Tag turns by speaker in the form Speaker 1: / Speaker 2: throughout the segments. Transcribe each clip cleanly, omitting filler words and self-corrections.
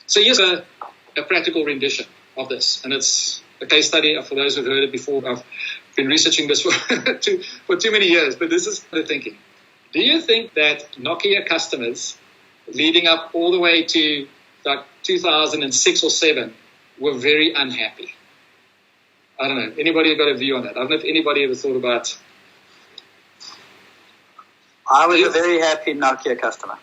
Speaker 1: So here's a practical rendition of this, and it's a case study for those who've heard it before. I've been researching this for too many years, but this is the thinking. Do you think that Nokia customers leading up all the way to like 2006 or 7 were very unhappy? I don't know. Anybody got a view on that? I don't know if anybody ever thought about...
Speaker 2: I was a very happy Nokia customer.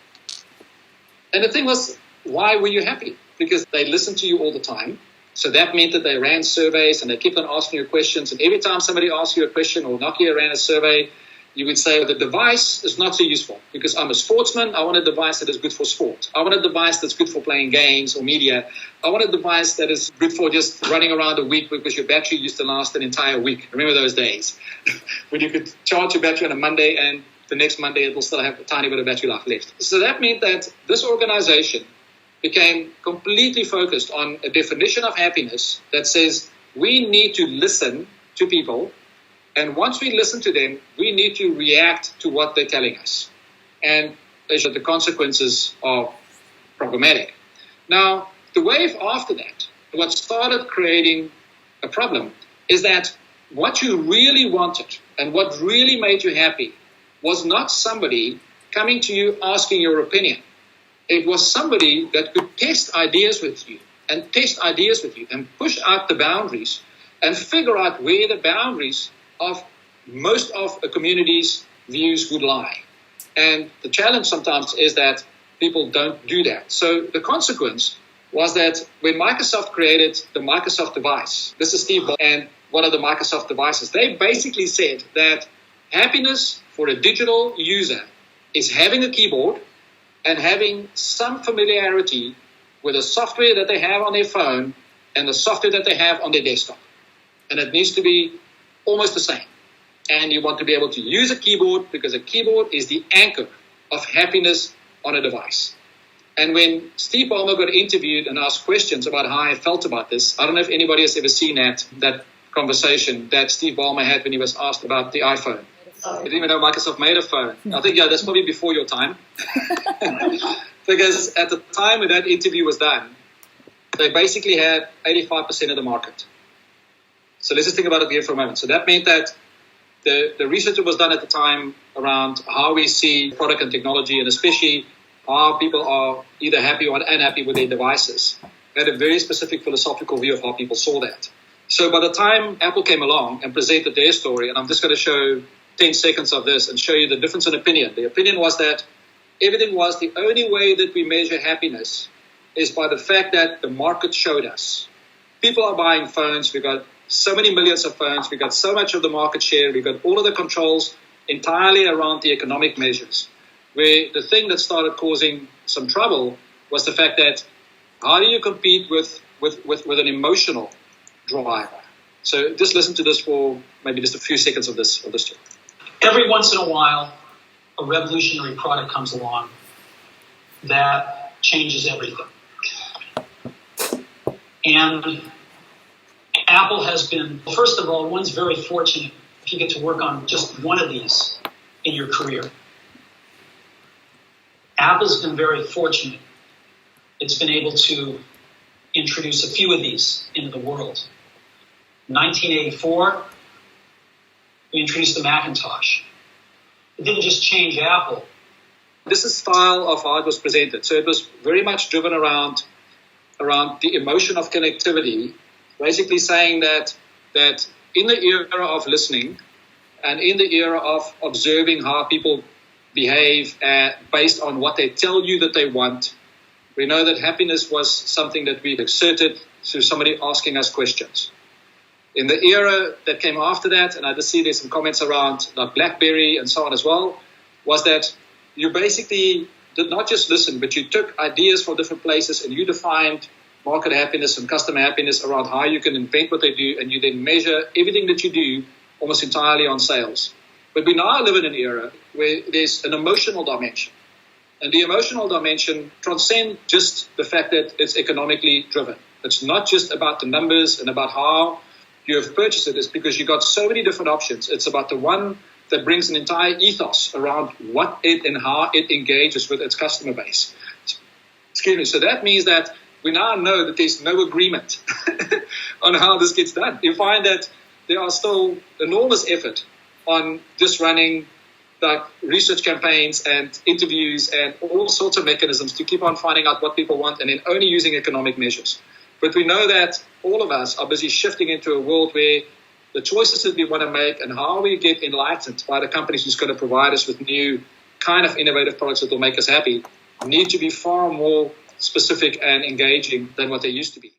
Speaker 1: And the thing was, why were you happy? Because they listened to you all the time. So that meant that they ran surveys and they kept on asking you questions. And every time somebody asked you a question or Nokia ran a survey, you would say, the device is not so useful because I'm a sportsman. I want a device that is good for sport. I want a device that's good for playing games or media. I want a device that is good for just running around a week because your battery used to last an entire week. Remember those days when you could charge your battery on a Monday and the next Monday it will still have a tiny bit of battery life left. So that meant that this organization became completely focused on a definition of happiness that says we need to listen to people, and once we listen to them, we need to react to what they're telling us. And the consequences are problematic. Now, the wave after that, what started creating a problem is that what you really wanted and what really made you happy was not somebody coming to you asking your opinion. It was somebody that could test ideas with you and push out the boundaries and figure out where the boundaries of most of a community's views would lie. And the challenge sometimes is that people don't do that. So the consequence was that when Microsoft created the Microsoft device, this is Steve Ballmer and one of the Microsoft devices, they basically said that happiness for a digital user is having a keyboard and having some familiarity with the software that they have on their phone and the software that they have on their desktop. And it needs to be almost the same. And you want to be able to use a keyboard because a keyboard is the anchor of happiness on a device. And when Steve Ballmer got interviewed and asked questions about how I felt about this, I don't know if anybody has ever seen that conversation that Steve Ballmer had when he was asked about the iPhone. I didn't even know Microsoft made a phone. I think, that's probably before your time. Because at the time when that interview was done, they basically had 85% of the market. So let's just think about it here for a moment. So that meant that the research that was done at the time around how we see product and technology, and especially how people are either happy or unhappy with their devices, had a very specific philosophical view of how people saw that. So by the time Apple came along and presented their story, and I'm just going to show 10 seconds of this and show you the difference in opinion. The opinion was that everything was the only way that we measure happiness is by the fact that the market showed us. People are buying phones. We've got so many millions of phones. We've got so much of the market share. We've got all of the controls entirely around the economic measures. Where the thing that started causing some trouble was the fact that how do you compete with an emotional driver? So just listen to this for maybe just a few seconds of this talk.
Speaker 3: Every once in a while, a revolutionary product comes along that changes everything. And Apple has been, first of all, one's very fortunate if you get to work on just one of these in your career. Apple's been very fortunate. It's been able to introduce a few of these into the world. In 1984, we introduced the Macintosh. It didn't just change Apple.
Speaker 1: This is style of how it was presented. So it was very much driven around the emotion of connectivity, basically saying that in the era of listening and in the era of observing how people behave based on what they tell you that they want, we know that happiness was something that we exerted through somebody asking us questions. In the era that came after that, and I just see there's some comments around like BlackBerry and so on as well, was that you basically did not just listen, but you took ideas from different places and you defined market happiness and customer happiness around how you can invent what they do, and you then measure everything that you do almost entirely on sales. But we now live in an era where there's an emotional dimension. And the emotional dimension transcends just the fact that it's economically driven. It's not just about the numbers and about how you have purchased it. It's because you've got so many different options. It's about the one that brings an entire ethos around what it and how it engages with its customer base. Excuse me. So that means that we now know that there's no agreement on how this gets done. You find that there are still enormous effort on just running like research campaigns and interviews and all sorts of mechanisms to keep on finding out what people want and then only using economic measures. But we know that all of us are busy shifting into a world where the choices that we want to make and how we get enlightened by the companies who's going to provide us with new kind of innovative products that will make us happy need to be far more specific and engaging than what they used to be.